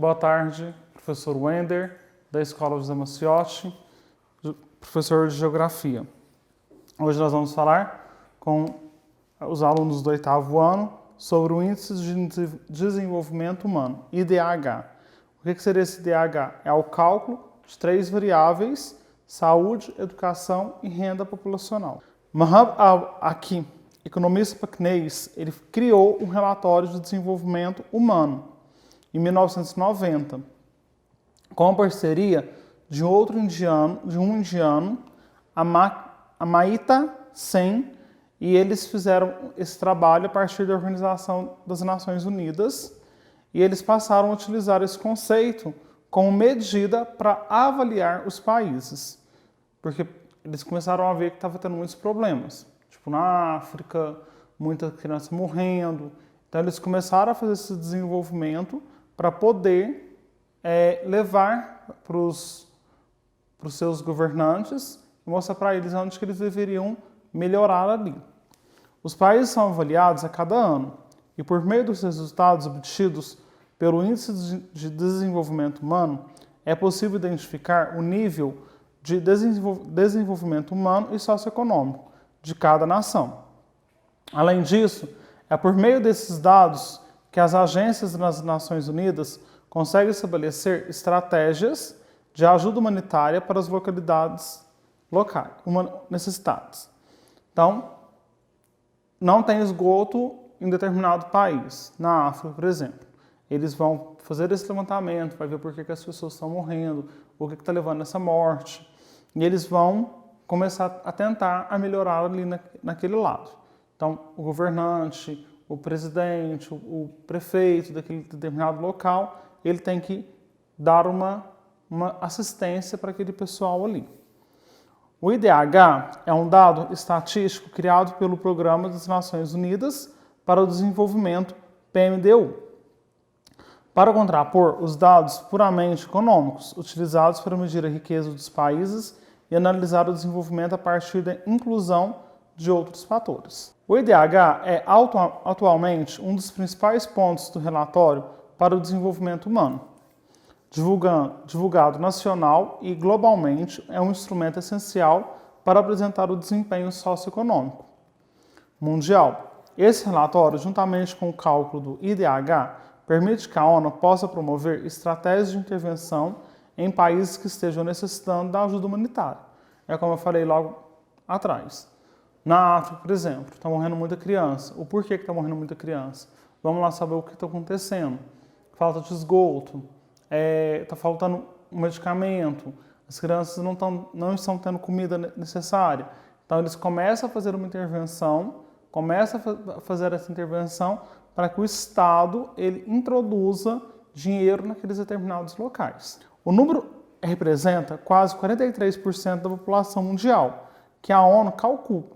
boa tarde, professor Wender, da Escola José Maciotti, professor de Geografia. Hoje nós vamos falar com os alunos do 8º ano sobre o Índice de Desenvolvimento Humano, IDH. O que seria esse IDH? É o cálculo de 3 variáveis: saúde, educação e renda populacional. Mohamed Al-Hakim, economista paquinês, ele criou um relatório de desenvolvimento humano em 1990, com a parceria de um indiano, Amrita Sen, e eles fizeram esse trabalho a partir da Organização das Nações Unidas, e eles passaram a utilizar esse conceito como medida para avaliar os países, porque eles começaram a ver que estava tendo muitos problemas, tipo na África, muita criança morrendo. Então eles começaram a fazer esse desenvolvimento para poder levar para os seus governantes e mostrar para eles onde que eles deveriam melhorar ali. Os países são avaliados a cada ano e, por meio dos resultados obtidos pelo Índice de Desenvolvimento Humano, é possível identificar o nível de desenvolvimento humano e socioeconômico de cada nação. Além disso, é por meio desses dados que as agências das Nações Unidas conseguem estabelecer estratégias de ajuda humanitária para as localidades locais necessitadas. Então, não tem esgoto em determinado país, na África, por exemplo. Eles vão fazer esse levantamento, vai ver por que as pessoas estão morrendo, o que está levando a essa morte, e eles vão começar a tentar a melhorar ali naquele lado. Então, o governante, o presidente, o prefeito daquele determinado local, ele tem que dar uma assistência para aquele pessoal ali. O IDH é um dado estatístico criado pelo Programa das Nações Unidas para o Desenvolvimento, PNUD, para contrapor os dados puramente econômicos utilizados para medir a riqueza dos países e analisar o desenvolvimento a partir da inclusão de outros fatores. O IDH é atualmente um dos principais pontos do relatório para o desenvolvimento humano. Divulgado nacional e globalmente, é um instrumento essencial para apresentar o desempenho socioeconômico mundial. Esse relatório, juntamente com o cálculo do IDH, permite que a ONU possa promover estratégias de intervenção em países que estejam necessitando da ajuda humanitária. É como eu falei logo atrás. Na África, por exemplo, está morrendo muita criança. O porquê que está morrendo muita criança? Vamos lá saber o que está acontecendo. Falta de esgoto, está faltando um medicamento, as crianças não estão tendo comida necessária. Então eles começam a fazer uma intervenção, para que o Estado ele introduza dinheiro naqueles determinados locais. O número representa quase 43% da população mundial, que a ONU calcula.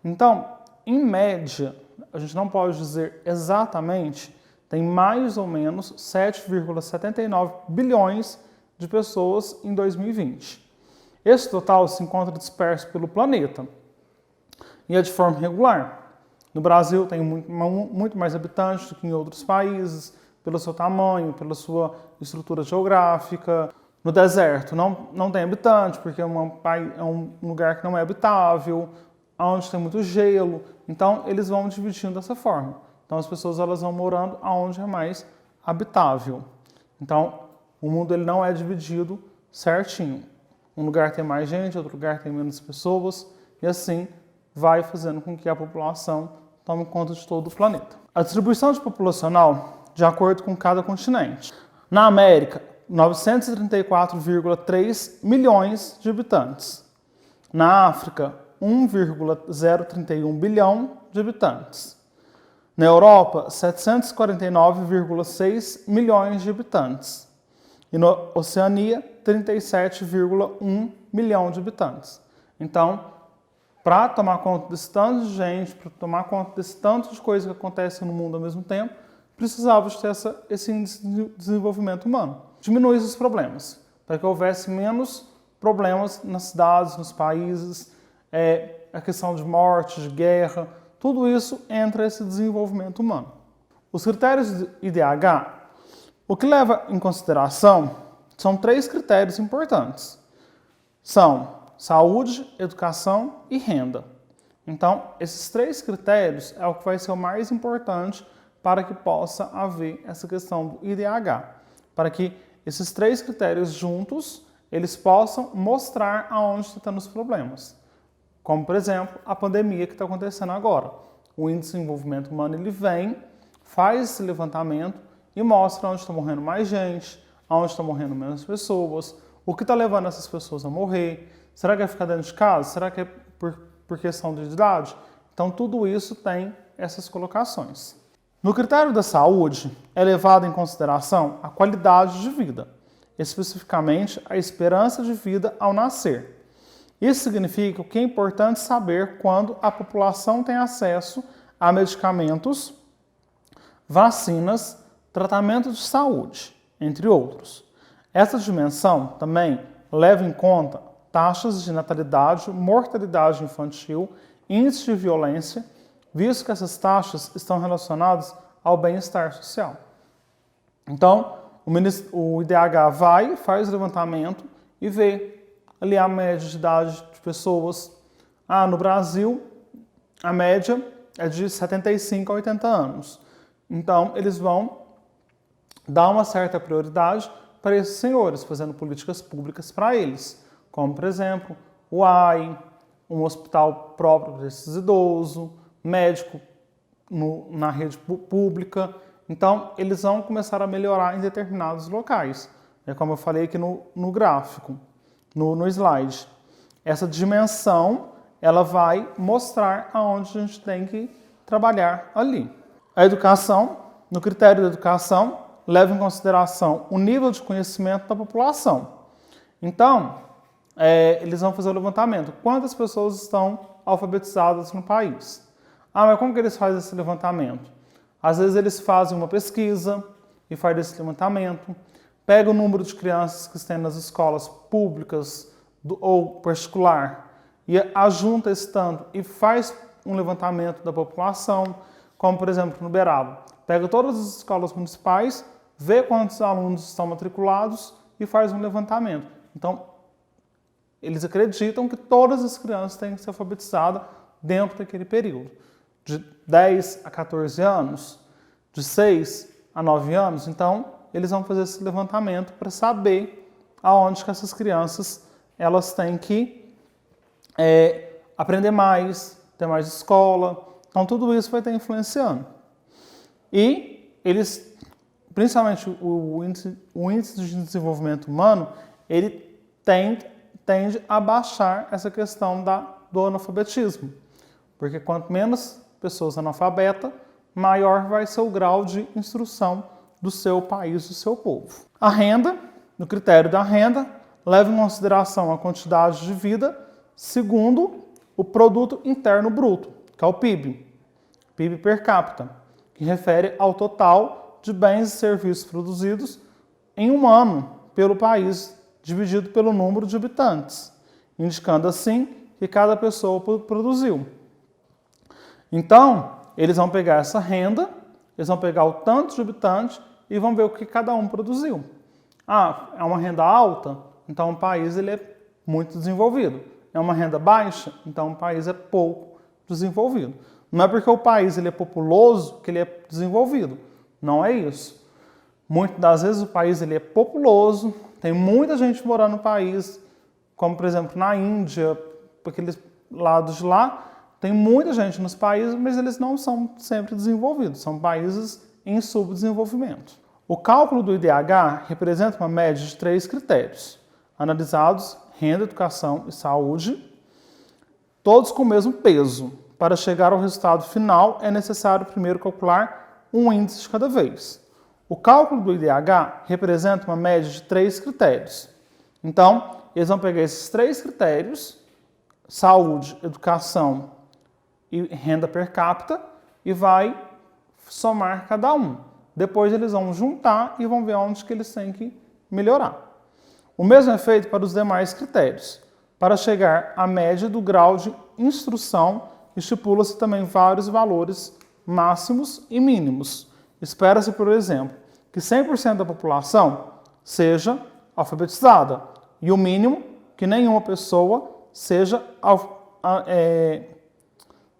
Então, em média, a gente não pode dizer exatamente, tem mais ou menos 7,79 bilhões de pessoas em 2020. Esse total se encontra disperso pelo planeta e é de forma regular. No Brasil tem muito mais habitantes do que em outros países, pelo seu tamanho, pela sua estrutura geográfica. No deserto não tem habitante, porque é um lugar que não é habitável, onde tem muito gelo. Então, eles vão dividindo dessa forma. Então, as pessoas elas vão morando aonde é mais habitável. Então, o mundo ele não é dividido certinho. Um lugar tem mais gente, outro lugar tem menos pessoas, e assim vai fazendo com que a população tome conta de todo o planeta. A distribuição populacional de acordo com cada continente. Na América, 934,3 milhões de habitantes. Na África, 1,031 bilhão de habitantes. Na Europa, 749,6 milhões de habitantes. E na Oceania, 37,1 milhão de habitantes. Então, para tomar conta desse tanto de gente, para tomar conta desse tanto de coisa que acontece no mundo ao mesmo tempo, precisava de ter esse índice de desenvolvimento humano. Diminuir esses problemas, para que houvesse menos problemas nas cidades, nos países, a questão de morte, de guerra, tudo isso entra nesse desenvolvimento humano. Os critérios de IDH, O que leva em consideração são 3 critérios importantes. São saúde, educação e renda. Então, esses 3 critérios é o que vai ser o mais importante para que possa haver essa questão do IDH. Para que esses 3 critérios juntos, eles possam mostrar aonde estão os problemas. Como, por exemplo, a pandemia que está acontecendo agora. O Índice de Desenvolvimento Humano, ele vem, faz esse levantamento e mostra onde está morrendo mais gente, onde está morrendo menos pessoas, o que está levando essas pessoas a morrer. Será que é ficar dentro de casa? Será que é por questão de idade? Então, tudo isso tem essas colocações. No critério da saúde, é levado em consideração a qualidade de vida, especificamente a esperança de vida ao nascer. Isso significa que é importante saber quando a população tem acesso a medicamentos, vacinas, tratamento de saúde, entre outros. Essa dimensão também leva em conta taxas de natalidade, mortalidade infantil, índice de violência, visto que essas taxas estão relacionadas ao bem-estar social. Então, o IDH faz o levantamento e vê ali a média de idade de pessoas. No Brasil, a média é de 75 a 80 anos. Então, eles vão dar uma certa prioridade para esses senhores, fazendo políticas públicas para eles, como, por exemplo, o AI, um hospital próprio para esses idosos, médico na rede pública. Então, eles vão começar a melhorar em determinados locais, como eu falei aqui no gráfico. No slide. Essa dimensão, ela vai mostrar aonde a gente tem que trabalhar ali. A educação, no critério da educação, leva em consideração o nível de conhecimento da população. Então, eles vão fazer o levantamento. Quantas pessoas estão alfabetizadas no país? Mas como que eles fazem esse levantamento? Às vezes eles fazem uma pesquisa e fazem esse levantamento. Pega o número de crianças que estão nas escolas públicas ou particular e ajunta esse tanto e faz um levantamento da população, como por exemplo no Uberaba. Pega todas as escolas municipais, vê quantos alunos estão matriculados e faz um levantamento. Então, eles acreditam que todas as crianças têm que ser alfabetizadas dentro daquele período. De 10 a 14 anos, de 6 a 9 anos, então eles vão fazer esse levantamento para saber aonde que essas crianças elas têm que aprender mais, ter mais escola. Então, tudo isso vai estar influenciando. E eles, principalmente o índice de desenvolvimento humano, ele tende a baixar essa questão do analfabetismo. Porque quanto menos pessoas analfabetas, maior vai ser o grau de instrução do seu país, do seu povo. A renda, no critério da renda, leva em consideração a quantidade de vida segundo o produto interno bruto, que é o PIB, PIB per capita, que refere ao total de bens e serviços produzidos em um ano pelo país, dividido pelo número de habitantes, indicando assim que cada pessoa produziu. Então, eles vão pegar essa renda, eles vão pegar o tanto de habitantes e vão ver o que cada um produziu. É uma renda alta? Então o país ele é muito desenvolvido. É uma renda baixa? Então o país é pouco desenvolvido. Não é porque o país ele é populoso que ele é desenvolvido. Não é isso. Muitas das vezes o país ele é populoso, tem muita gente morando no país, como por exemplo na Índia, por aqueles lados de lá, tem muita gente nos países, mas eles não são sempre desenvolvidos, são países em subdesenvolvimento. O cálculo do IDH representa uma média de 3 critérios, analisados renda, educação e saúde, todos com o mesmo peso. Para chegar ao resultado final, é necessário primeiro calcular um índice de cada vez. O cálculo do IDH representa uma média de 3 critérios. Então, eles vão pegar esses 3 critérios, saúde, educação e renda per capita, e vai somar cada um. Depois eles vão juntar e vão ver onde que eles têm que melhorar. O mesmo é feito para os demais critérios. Para chegar à média do grau de instrução, estipula-se também vários valores máximos e mínimos. Espera-se, por exemplo, que 100% da população seja alfabetizada e o mínimo que nenhuma pessoa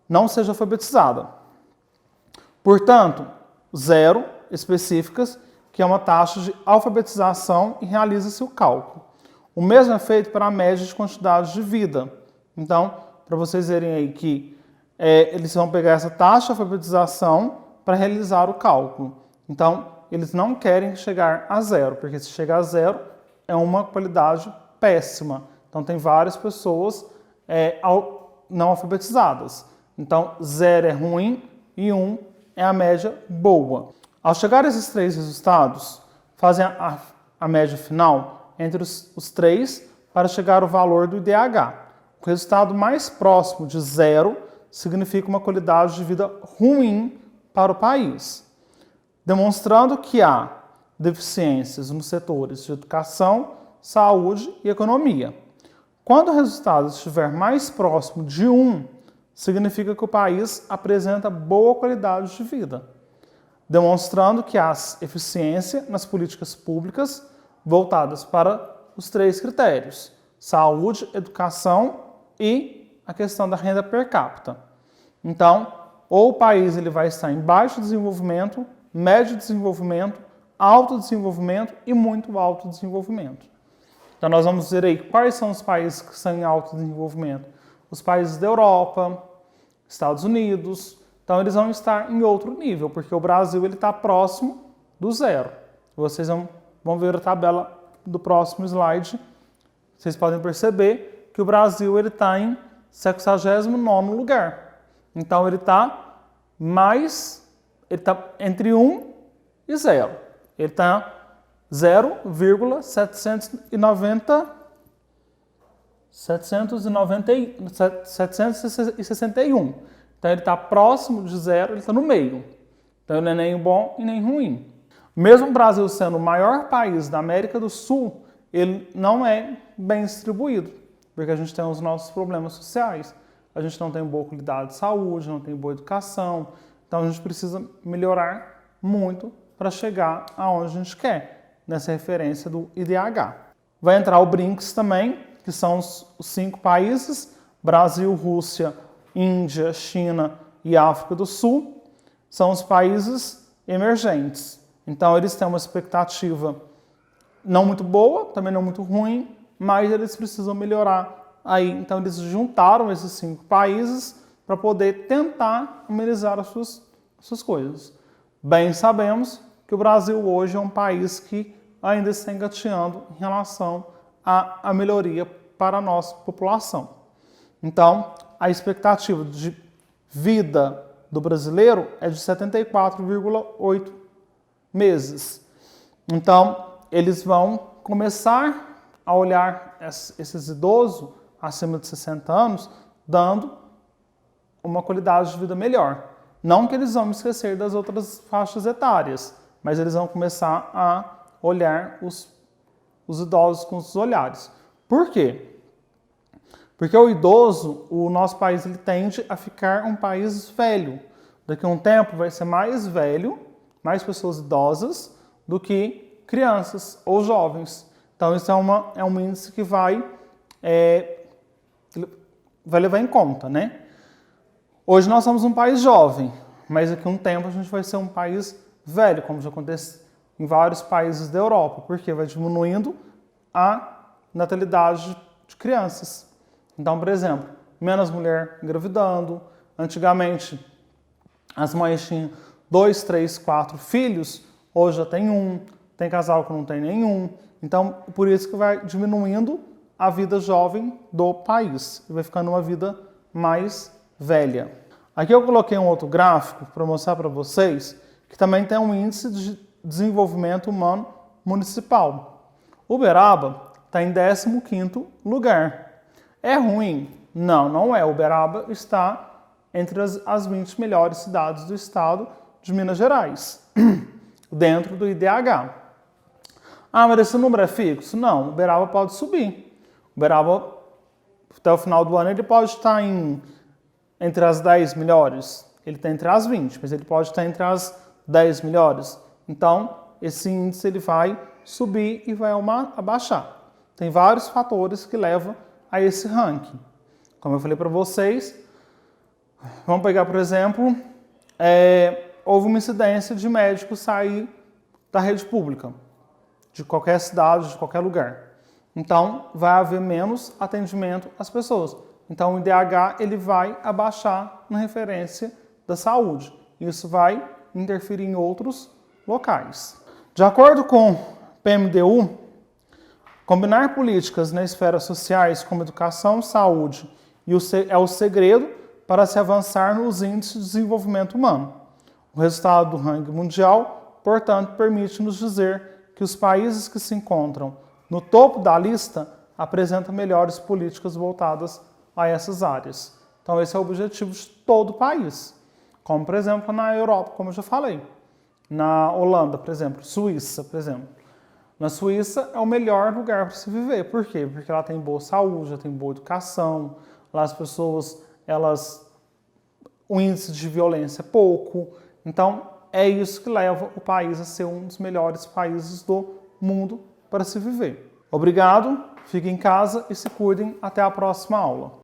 não seja alfabetizada. Portanto, 0 específicas, que é uma taxa de alfabetização e realiza-se o cálculo. O mesmo é feito para a média de quantidade de vida. Então, para vocês verem aí que eles vão pegar essa taxa de alfabetização para realizar o cálculo. Então, eles não querem chegar a 0, porque se chegar a 0 é uma qualidade péssima. Então, tem várias pessoas não alfabetizadas. Então, 0 é ruim e 1 é a média boa. Ao chegar a esses 3 resultados, fazem a média final entre os 3 para chegar ao valor do IDH. O resultado mais próximo de 0 significa uma qualidade de vida ruim para o país, demonstrando que há deficiências nos setores de educação, saúde e economia. Quando o resultado estiver mais próximo de 1, significa que o país apresenta boa qualidade de vida, demonstrando que há eficiência nas políticas públicas voltadas para os 3 critérios: saúde, educação e a questão da renda per capita. Então, ou o país ele vai estar em baixo desenvolvimento, médio desenvolvimento, alto desenvolvimento e muito alto desenvolvimento. Então, nós vamos ver aí quais são os países que estão em alto desenvolvimento. Os países da Europa, Estados Unidos. Então, eles vão estar em outro nível, porque o Brasil está próximo do 0. Vocês vão ver a tabela do próximo slide. Vocês podem perceber que o Brasil está em 69º lugar. Então, ele está entre 1 e 0. Ele está 761. Então, ele está próximo de 0, ele está no meio. Então, ele não é nem bom e nem ruim. Mesmo o Brasil sendo o maior país da América do Sul, ele não é bem distribuído, porque a gente tem os nossos problemas sociais. A gente não tem boa qualidade de saúde, não tem boa educação. Então, a gente precisa melhorar muito para chegar aonde a gente quer, nessa referência do IDH. Vai entrar o BRICS também, que são os 5 países: Brasil, Rússia, Índia, China e África do Sul. São os países emergentes. Então, eles têm uma expectativa não muito boa, também não muito ruim, mas eles precisam melhorar aí. Então, eles juntaram esses 5 países para poder tentar amenizar as suas coisas. Bem sabemos que o Brasil hoje é um país que ainda está engateando em relação à melhoria para a nossa população. Então, a expectativa de vida do brasileiro é de 74,8 meses. Então, eles vão começar a olhar esses idosos acima de 60 anos, dando uma qualidade de vida melhor. Não que eles vão esquecer das outras faixas etárias, mas eles vão começar a olhar os idosos com os olhares. Por quê? Porque o idoso, o nosso país, ele tende a ficar um país velho. Daqui a um tempo vai ser mais velho, mais pessoas idosas, do que crianças ou jovens. Então, isso é um índice que vai levar em conta, né? Hoje nós somos um país jovem, mas daqui a um tempo a gente vai ser um país velho, como já acontece em vários países da Europa, porque vai diminuindo a natalidade de crianças. Então, por exemplo, menos mulher engravidando. Antigamente, as mães tinham 2, 3, 4 filhos, hoje já tem 1, tem casal que não tem nenhum. Então, por isso que vai diminuindo a vida jovem do país, e vai ficando uma vida mais velha. Aqui eu coloquei um outro gráfico para mostrar para vocês que também tem um índice de desenvolvimento humano municipal. Uberaba está em 15º lugar. É ruim? Não, não é. Uberaba está entre as 20 melhores cidades do estado de Minas Gerais, dentro do IDH. Ah, mas esse número é fixo? Não, Uberaba pode subir. Uberaba, até o final do ano, ele pode estar entre as 10 melhores. Ele está entre as 20, mas ele pode estar entre as 10 melhores. Então, esse índice ele vai subir e vai abaixar. Tem vários fatores que levam a esse ranking. Como eu falei para vocês, vamos pegar, por exemplo, houve uma incidência de médico sair da rede pública, de qualquer cidade, de qualquer lugar. Então, vai haver menos atendimento às pessoas. Então, o IDH ele vai abaixar na referência da saúde. Isso vai interferir em outros locais. De acordo com o PMDU, combinar políticas nas esferas sociais como educação, saúde é o segredo para se avançar nos índices de desenvolvimento humano. O resultado do ranking mundial, portanto, permite-nos dizer que os países que se encontram no topo da lista apresentam melhores políticas voltadas a essas áreas. Então, esse é o objetivo de todo o país. Como, por exemplo, na Europa, como eu já falei. Na Holanda, por exemplo. Suíça, por exemplo. Na Suíça é o melhor lugar para se viver. Por quê? Porque lá tem boa saúde, lá tem boa educação, lá as pessoas, o índice de violência é pouco. Então, é isso que leva o país a ser um dos melhores países do mundo para se viver. Obrigado, fiquem em casa e se cuidem. Até a próxima aula.